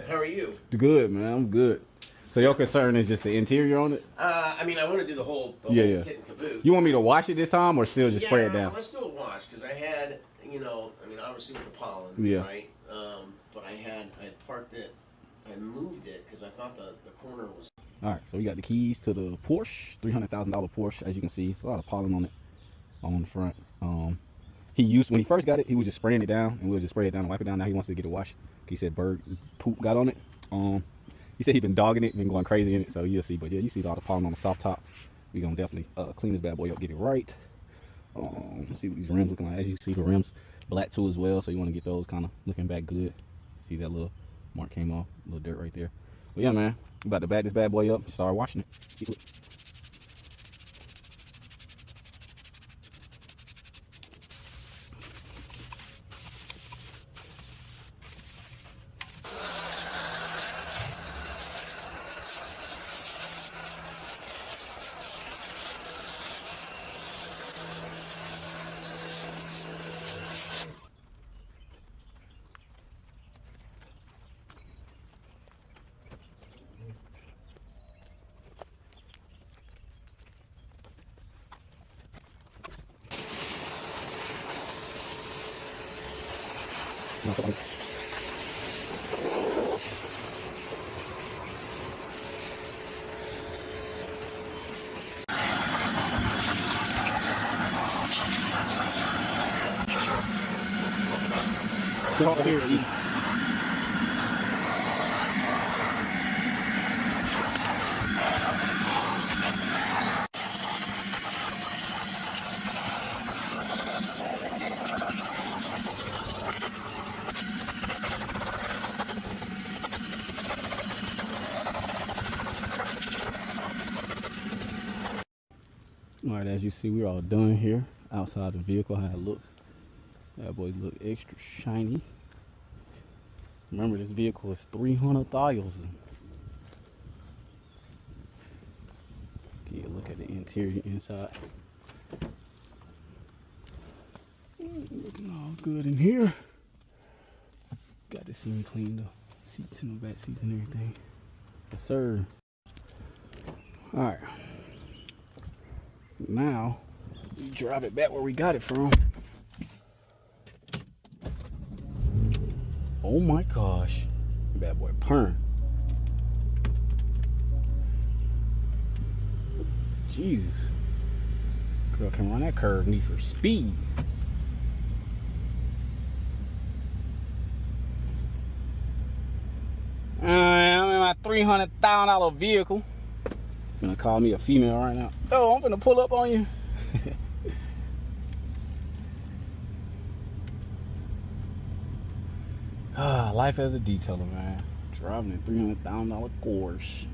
How are you? Good, man. I'm good. So your concern is just the interior on it? I mean, I want to do the whole yeah. kit and caboodle. You want me to wash it this time or still just spray it down? Let's do a wash because I had, you know, I mean, obviously with the pollen, right? But I had parked it, I moved it because I thought the corner was. All right, so we got the keys to the Porsche, $300,000 Porsche. As you can see, it's a lot of pollen on it, on the front. When he first got it, he was just spraying it down, and we'll just spray it down and wipe it down. Now he wants to get a wash. He said bird poop got on it. He said he been dogging it, been going crazy in it, so you'll see. But yeah, you see all the pollen on the soft top. We're gonna definitely clean this bad boy up, get it right. Let's see what these rims looking like. As you can see, the rims black too as well, so you want to get those kind of looking back good. See that little mark came off, a little dirt right there. But yeah, man, we about to back this bad boy up, start washing it. All right, as you see, we're all done here outside the vehicle. How it looks, that boy look extra shiny. Remember, this vehicle is 300,000. Get a look at the interior inside. Looking all good in here. Got the seam cleaned up, seats in the back seats and everything. Yes, sir. All right. Now we drive it back where we got it from. Oh my gosh, bad boy purring. Jesus, girl can run that curve, need for speed. I'm in my $300,000 vehicle. Gonna call me a female right now. Oh, I'm gonna pull up on you. Life as a detailer, man. Driving a $300,000 Porsche.